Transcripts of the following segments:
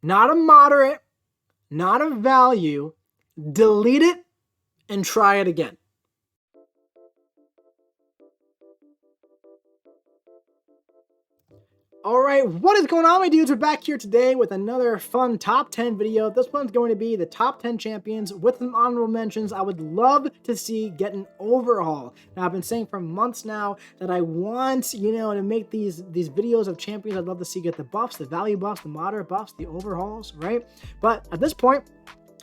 not a moderate, not a value. Delete it and try it again. Alright, what is going on, my dudes? We're back here today with another fun top 10 video. This one's going to be the top 10 champions with some honorable mentions I would love to see get an overhaul. Now, I've been saying for months now that I want, to make these videos of champions I'd love to see get the buffs, the value buffs, the moderate buffs, the overhauls, right? But at this point,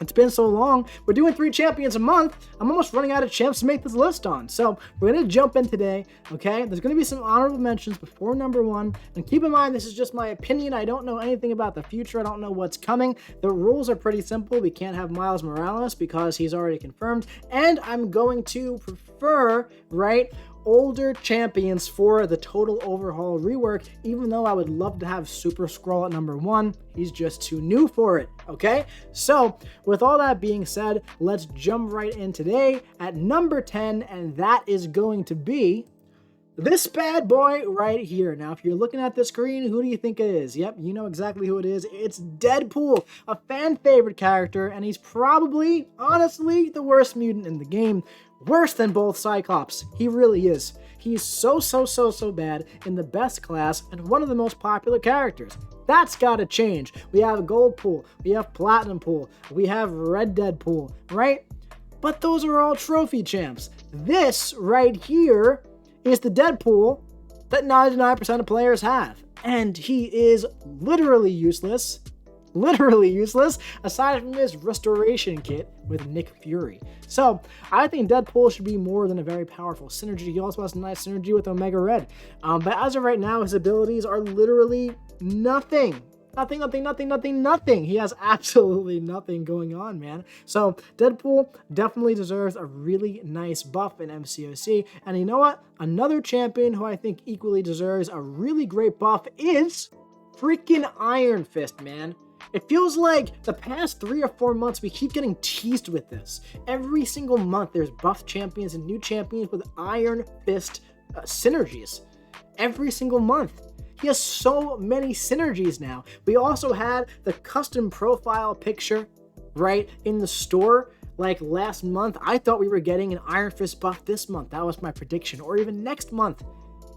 it's been so long. We're doing 3 champions a month. I'm almost running out of champs to make this list on. So we're going to jump in today, okay? There's going to be some honorable mentions before number 1. And keep in mind, this is just my opinion. I don't know anything about the future. I don't know what's coming. The rules are pretty simple. We can't have Miles Morales because he's already confirmed. And I'm going to prefer, right, older champions for the total overhaul rework, even though I would love to have Super Skrull at number 1. He's just too new for it, okay? So, with all that being said, let's jump right in today at number 10, and that is going to be this bad boy right here. Now, if you're looking at the screen, who do you think it is? Yep, you know exactly who it is. It's Deadpool, a fan favorite character, and he's probably, honestly, the worst mutant in the game. Worse than both Cyclops. He really is. He's so bad in the best class and one of the most popular characters. That's gotta change. We have Gold Pool, we have Platinum Pool, we have Red Deadpool, right? But those are all trophy champs. This right here is the Deadpool that 99% of players have. And he is literally useless, aside from his restoration kit with Nick Fury. So I think Deadpool should be more than a very powerful synergy. He also has a nice synergy with Omega Red. But as of right now, his abilities are literally nothing. Nothing. He has absolutely nothing going on, man. So Deadpool definitely deserves a really nice buff in MCOC. And you know what? Another champion who I think equally deserves a really great buff is freaking Iron Fist, man. It feels like the past 3 or 4 months we keep getting teased with this. Every single month there's buff champions and new champions with Iron Fist synergies. Every single month. He has so many synergies now. We also had the custom profile picture, right, in the store. Like last month, I thought we were getting an Iron Fist buff this month. That was my prediction. Or even next month.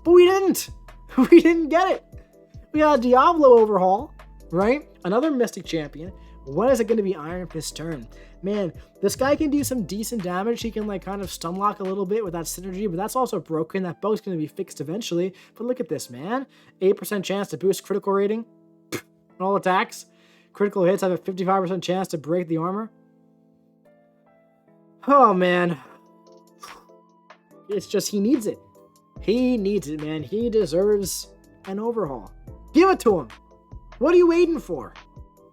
But we didn't. We didn't get it. We had a Diablo overhaul. Right? Another Mystic champion. When is it going to be Iron Fist's turn? Man, this guy can do some decent damage. He can like kind of stun lock a little bit with that synergy, but that's also broken. That bug's going to be fixed eventually. But look at this, man. 8% chance to boost critical rating on all attacks. Critical hits have a 55% chance to break the armor. Oh, man. It's just he needs it. He needs it, man. He deserves an overhaul. Give it to him. What are you waiting for?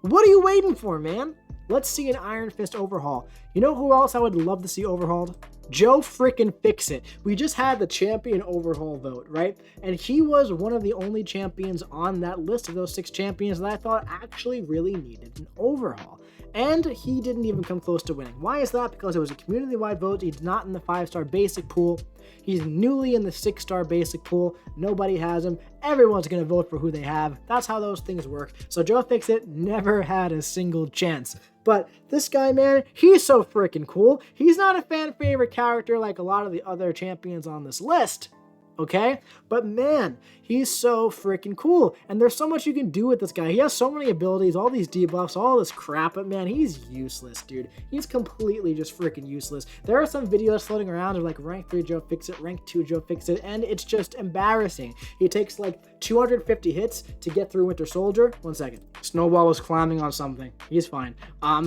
What are you waiting for, man? Let's see an Iron Fist overhaul. You know who else I would love to see overhauled? Joe freaking FIXIT. We just had the champion overhaul vote, right? And he was one of the only champions on that list of those 6 champions that I thought actually really needed an overhaul. And he didn't even come close to winning. Why is that? Because it was a community-wide vote. He's not in the 5-star basic pool. He's newly in the 6-star basic pool. Nobody has him. Everyone's going to vote for who they have. That's how those things work. So Joe FIXIT never had a single chance. But this guy, man, he's so freaking cool. He's not a fan favorite character like a lot of the other champions on this list. Okay? But man, he's so freaking cool. And there's so much you can do with this guy. He has so many abilities, all these debuffs, all this crap. But man, he's useless, dude. He's completely just freaking useless. There are some videos floating around of like rank 3 Joe FIXIT, rank 2 Joe FIXIT, and it's just embarrassing. He takes like 250 hits to get through Winter Soldier. 1 second. Snowball was climbing on something. He's fine.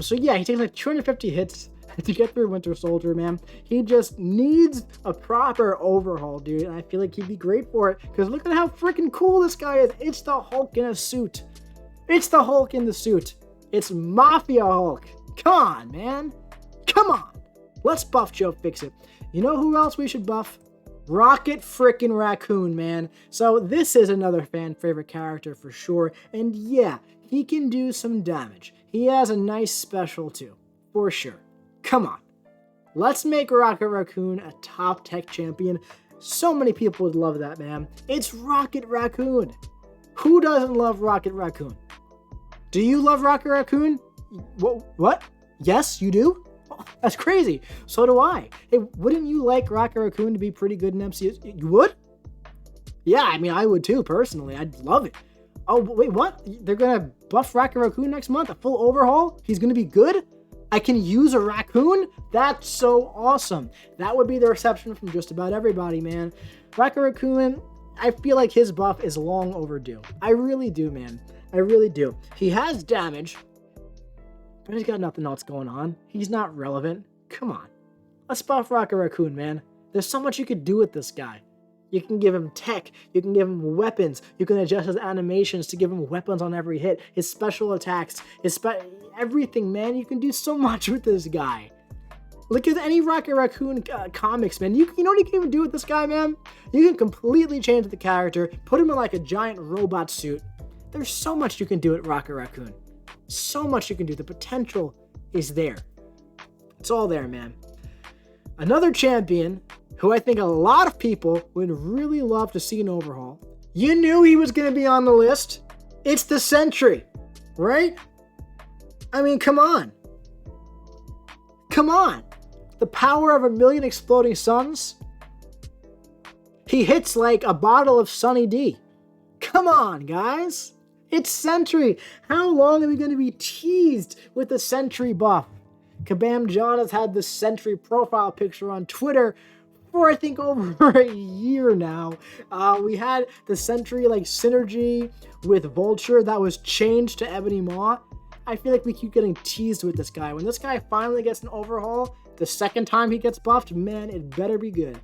So yeah, he takes like 250 hits to get through Winter Soldier, man. He just needs a proper overhaul, dude, and I feel like he'd be great for it, because look at how freaking cool this guy is. It's the Hulk in a suit. It's the Hulk in the suit. It's Mafia Hulk. Come on, man. Come on. Let's buff Joe FIXIT. You know who else we should buff? Rocket freaking Raccoon, man. So this is another fan favorite character for sure, and yeah, he can do some damage. He has a nice special too, for sure. Come on. Let's make Rocket Raccoon a top tech champion. So many people would love that, man. It's Rocket Raccoon. Who doesn't love Rocket Raccoon? Do you love Rocket Raccoon? What? Yes, you do? Oh, that's crazy. So do I. Hey, wouldn't you like Rocket Raccoon to be pretty good in MCU? You would? Yeah, I mean, I would too, personally. I'd love it. Oh, wait, what? They're going to buff Rocket Raccoon next month? A full overhaul? He's going to be good? I can use a raccoon? That's so awesome. That would be the reception from just about everybody, man. Rocket Raccoon, I feel like his buff is long overdue. I really do, man. I really do. He has damage, but he's got nothing else going on. He's not relevant. Come on. Let's buff Rocket Raccoon, man. There's so much you could do with this guy. You can give him tech, you can give him weapons, you can adjust his animations to give him weapons on every hit, his special attacks, everything, man. You can do so much with this guy. Look at any Rocket Raccoon comics, man. You know what you can even do with this guy, man? You can completely change the character, put him in like a giant robot suit. There's so much you can do with Rocket Raccoon. So much you can do. The potential is there. It's all there, man. Another champion who I think a lot of people would really love to see an overhaul. You knew he was going to be on the list. It's the Sentry, right? I mean, come on. Come on. The power of 1,000,000 exploding suns. He hits like a bottle of Sunny D. Come on, guys. It's Sentry. How long are we going to be teased with the Sentry buff? Kabam John has had the Sentry profile picture on Twitter for I think over a year now. We had the Sentry like synergy with Vulture that was changed to Ebony Maw. I feel like we keep getting teased with this guy. When this guy finally gets an overhaul, the second time he gets buffed, man, it better be good.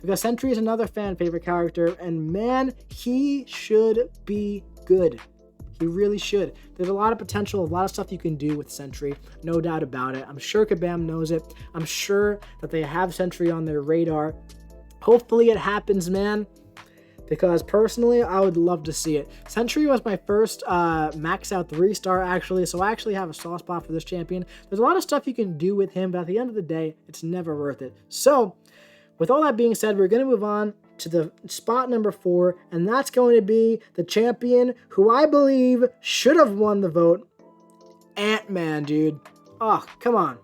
Because Sentry is another fan favorite character, and man, he should be good. He really should. There's a lot of potential, a lot of stuff you can do with Sentry, no doubt about it. I'm sure Kabam knows it. I'm sure that they have Sentry on their radar. Hopefully it happens, man, because personally, I would love to see it. Sentry was my first max out 3-star, actually, so I actually have a soft spot for this champion. There's a lot of stuff you can do with him, but at the end of the day, it's never worth it. So, with all that being said, we're going to move on to the spot number 4, and that's going to be the champion who I believe should have won the vote, Ant-Man, dude. Oh, come on.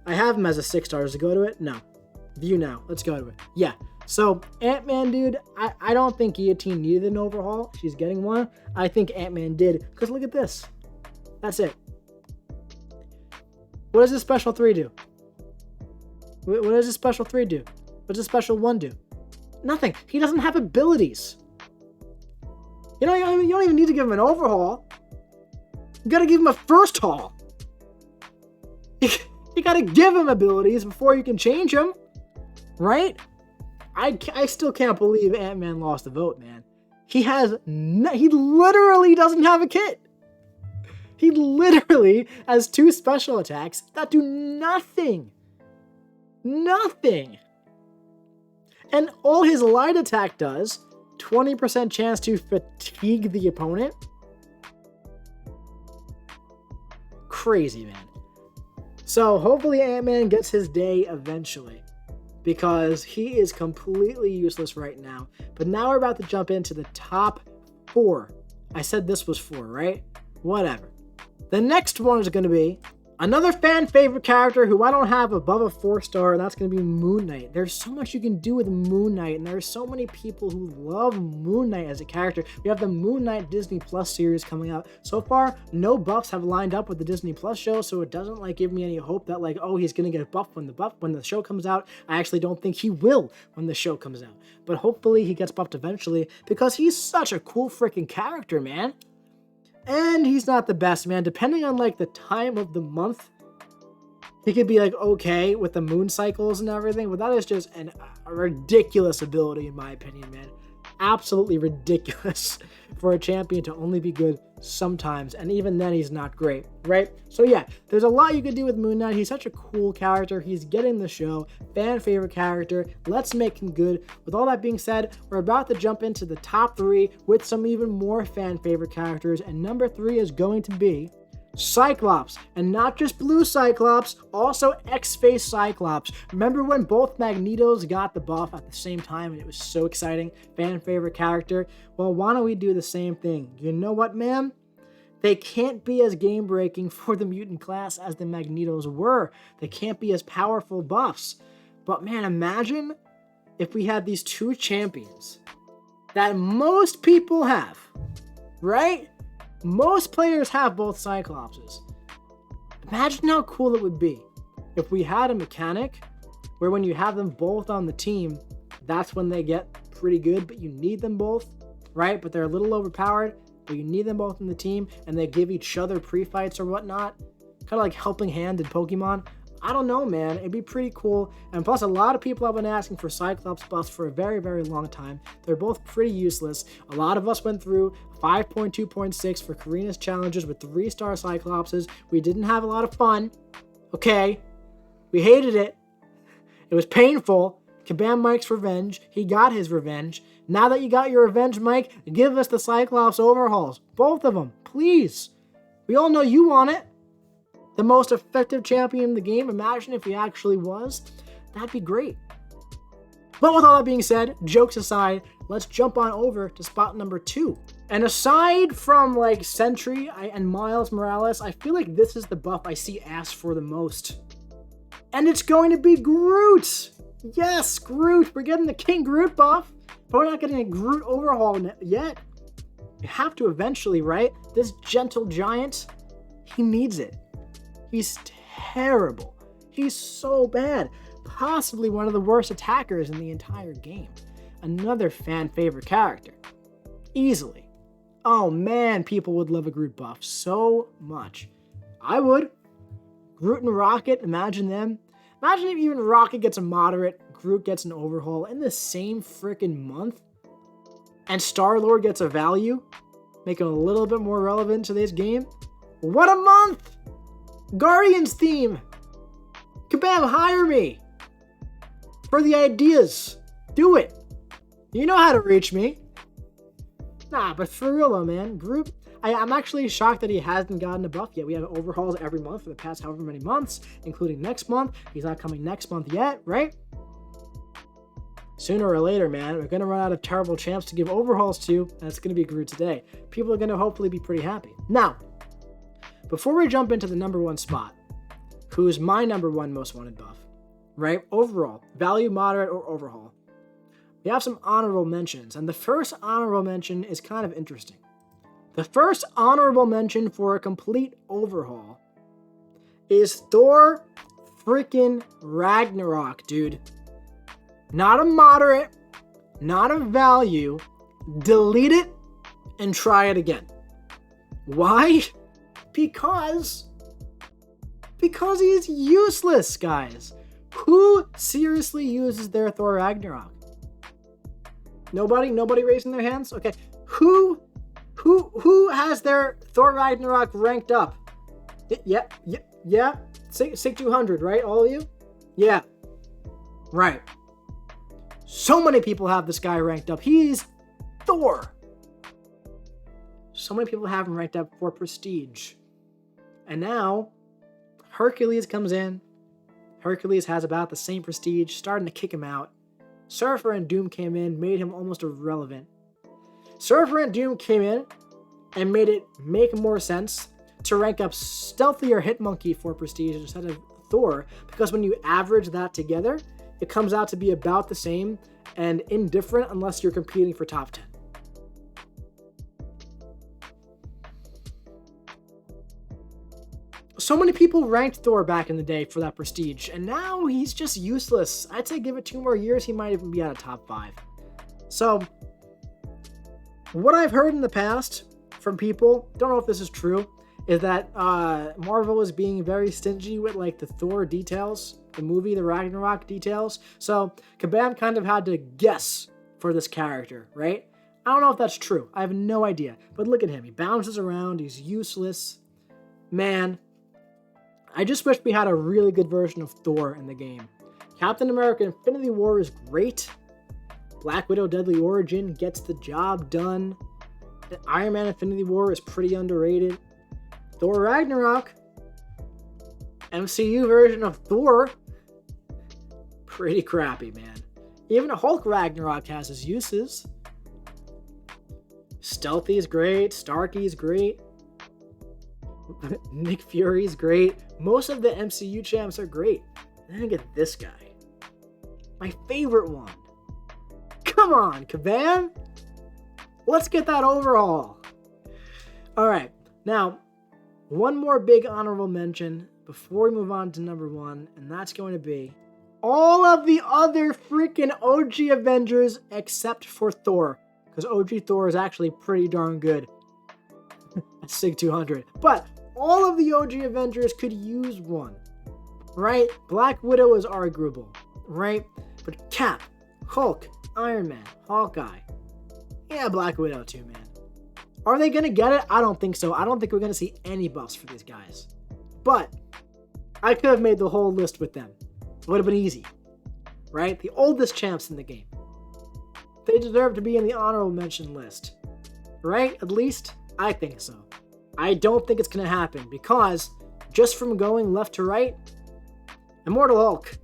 I have him as a 6 stars. To go to it? No. View now. Let's go to it. Yeah. So, Ant-Man, dude, I don't think Guillotine needed an overhaul. She's getting one. I think Ant-Man did, because look at this. That's it. What does this special 3 do? What does this special 3 do? What does this special 1 do? Nothing. He doesn't have abilities. You don't even need to give him an overhaul. You gotta give him a first haul. You gotta give him abilities before you can change him. Right? I still can't believe Ant-Man lost the vote, man. He literally doesn't have a kit. He literally has 2 special attacks that do nothing. Nothing. And all his light attack does, 20% chance to fatigue the opponent. Crazy, man. So hopefully Ant-Man gets his day eventually, because he is completely useless right now. But now we're about to jump into the top 4. I said this was 4, right? Whatever. The next one is going to be another fan favorite character who I don't have above a 4-star, and that's going to be Moon Knight. There's so much you can do with Moon Knight, and there's so many people who love Moon Knight as a character. We have the Moon Knight Disney Plus series coming out. So far, no buffs have lined up with the Disney Plus show, so it doesn't give me any hope that oh, he's going to get buffed when the show comes out. I actually don't think he will when the show comes out. But hopefully he gets buffed eventually, because he's such a cool freaking character, man. And he's not the best, man. Depending on the time of the month, he could be okay with the moon cycles and everything, but that is just a ridiculous ability in my opinion, man. Absolutely ridiculous for a champion to only be good sometimes, and even then he's not great, right? So yeah, there's a lot you can do with Moon Knight. He's such a cool character. He's getting the show. Fan favorite character. Let's make him good. With all that being said, we're about to jump into the top 3 with some even more fan favorite characters, and number 3 is going to be Cyclops, and not just blue Cyclops, also X-Face Cyclops. Remember when both Magnetos got the buff at the same time and it was so exciting? Fan favorite character. Well, why don't we do the same thing? You know what, man? They can't be as game-breaking for the mutant class as the Magnetos were. They can't be as powerful buffs. But man, imagine if we had these two champions that most people have, right? Most players have both Cyclopses. Imagine how cool it would be if we had a mechanic where when you have them both on the team, that's when they get pretty good, but you need them both, right? But they're a little overpowered, but you need them both in the team, and they give each other pre-fights or whatnot. Kind of like helping hand in Pokemon. I don't know, man. It'd be pretty cool. And plus, a lot of people have been asking for Cyclops buffs for a very, very long time. They're both pretty useless. A lot of us went through 5.2.6 for Karina's challenges with 3-star Cyclopses. We didn't have a lot of fun. Okay? We hated it. It was painful. Kabam Mike's revenge. He got his revenge. Now that you got your revenge, Mike, give us the Cyclops overhauls. Both of them, please. We all know you want it. The most effective champion in the game. Imagine if he actually was. That'd be great. But with all that being said, jokes aside, let's jump on over to spot number 2. And aside from like Sentry and Miles Morales, I feel like this is the buff I see asked for the most. And it's going to be Groot. Yes, Groot. We're getting the King Groot buff, but we're not getting a Groot overhaul yet. We have to eventually, right? This gentle giant, he needs it. He's terrible. He's so bad. Possibly one of the worst attackers in the entire game. Another fan favorite character. Easily. Oh man, people would love a Groot buff so much. I would. Groot and Rocket, imagine them. Imagine if even Rocket gets a moderate, Groot gets an overhaul in the same freaking month. And Star-Lord gets a value, making him a little bit more relevant to today's game. What a month! Guardians theme! Kabam, hire me! For the ideas. Do it. You know how to reach me. Nah, but for real though, man. Groot, I'm actually shocked that he hasn't gotten a buff yet. We have overhauls every month for the past however many months, including next month. He's not coming next month yet, right? Sooner or later, man, we're going to run out of terrible champs to give overhauls to, and it's going to be Groot today. People are going to hopefully be pretty happy. Now, before we jump into the number 1 spot, who's my number 1 most wanted buff, right? Overall, value, moderate, or overhaul. We have some honorable mentions, and the first honorable mention is kind of interesting. The first honorable mention for a complete overhaul is Thor freaking Ragnarok, dude. Not a moderate, not a value. Delete it and try it again. Why? Because he is useless, guys. Who seriously uses their Thor Ragnarok? Nobody raising their hands? Okay. Who has their Thor Ragnarok ranked up? Yeah. 6200, right? All of you? Yeah. Right. So many people have this guy ranked up. He's Thor. So many people have him ranked up for prestige. And now, Hercules comes in. Hercules has about the same prestige, starting to kick him out. Surfer and Doom came in, made him almost irrelevant. Surfer and Doom came in and made it make more sense to rank up Stealthy or Hitmonkey for prestige instead of Thor, because when you average that together, it comes out to be about the same and indifferent unless you're competing for top 10. So many people ranked Thor back in the day for that prestige, and now he's just useless. I'd say give it 2 more years, he might even be out of top 5. So, what I've heard in the past from people, don't know if this is true, is that Marvel is being very stingy with like the Thor details, the movie, the Ragnarok details. So Kabam kind of had to guess for this character, right? I don't know if that's true. I have no idea. But look at him. He bounces around. He's useless. Man, I just wish we had a really good version of Thor in the game. Captain America Infinity War is great. Black Widow Deadly Origin gets the job done. Iron Man Infinity War is pretty underrated. Thor Ragnarok, MCU version of Thor, pretty crappy, man. Even Hulk Ragnarok has his uses. Stealthy is great. Starkey is great. Nick Fury's great. Most of the MCU champs are great. And then I get this guy. My favorite one. Come on, Caban. Let's get that overhaul. All right. Now, one more big honorable mention before we move on to number 1, and that's going to be all of the other freaking OG Avengers except for Thor, because OG Thor is actually pretty darn good at SIG 200. But all of the OG Avengers could use one, right? Black Widow is arguable, right? But Cap, Hulk, Iron Man, Hawkeye, yeah, Black Widow too, man. Are they going to get it? I don't think so. I don't think we're going to see any buffs for these guys. But I could have made the whole list with them. It would have been easy, right? The oldest champs in the game. They deserve to be in the honorable mention list, right? At least I think so. I don't think it's going to happen because just from going left to right, Immortal Hulk,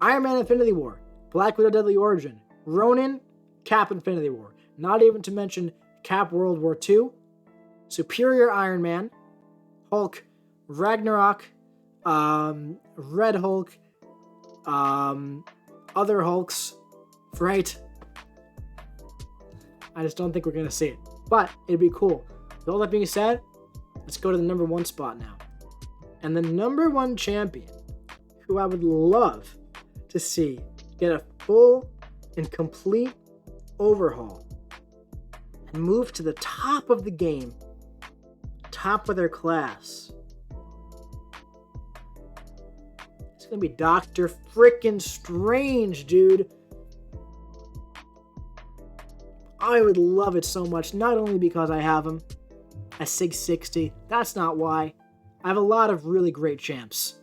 Iron Man Infinity War, Black Widow Deadly Origin, Ronin, Cap Infinity War. Not even to mention Cap World War II, Superior Iron Man, Hulk, Ragnarok, Red Hulk, other Hulks, right? I just don't think we're going to see it. But it'd be cool. With all that being said, let's go to the number 1 spot now. And the number 1 champion, who I would love to see get a full and complete overhaul and move to the top of the game, top of their class. It's going to be Doctor Frickin' Strange, dude. I would love it so much, not only because I have him at SIG 60. That's not why. I have a lot of really great champs.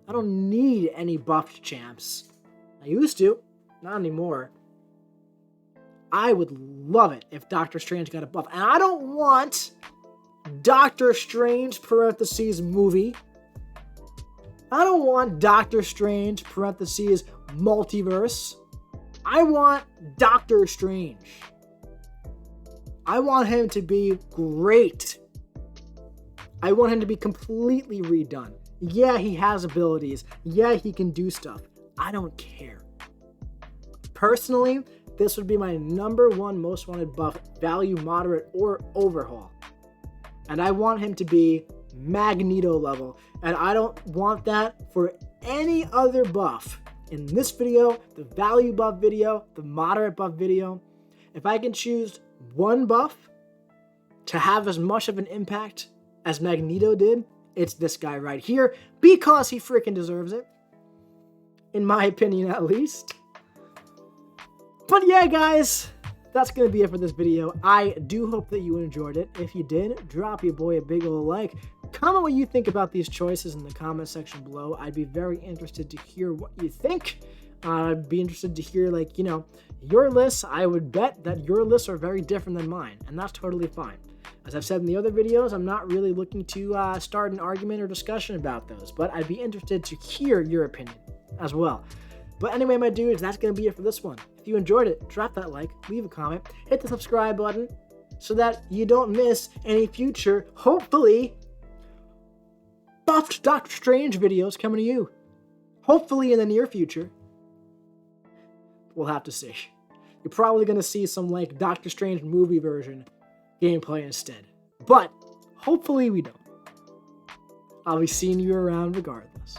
I don't need any buffed champs. I used to, not anymore. I would love it if Doctor Strange got a buff. And I don't want Doctor Strange parentheses movie. I don't want Doctor Strange parentheses multiverse. I want Doctor Strange. I want him to be great. I want him to be completely redone. Yeah, he has abilities. Yeah, he can do stuff. I don't care. Personally, this would be my number 1 most wanted buff, value, moderate, or overhaul. And I want him to be Magneto level. And I don't want that for any other buff. In this video, the value buff video, the moderate buff video, if I can choose one buff to have as much of an impact as Magneto did, it's this guy right here, because he freaking deserves it. In my opinion, at least. But yeah, guys, that's going to be it for this video. I do hope that you enjoyed it. If you did, drop your boy a big ol' like. Comment what you think about these choices in the comment section below. I'd be very interested to hear what you think. I'd be interested to hear, like, you know, your lists. I would bet that your lists are very different than mine, and that's totally fine. As I've said in the other videos, I'm not really looking to start an argument or discussion about those, but I'd be interested to hear your opinion as well. But anyway, my dudes, that's going to be it for this one. If you enjoyed it, drop that like, leave a comment, hit the subscribe button so that you don't miss any future, hopefully, buffed Doctor Strange videos coming to you. Hopefully in the near future. We'll have to see. You're probably going to see some, like, Doctor Strange movie version gameplay instead. But hopefully we don't. I'll be seeing you around regardless.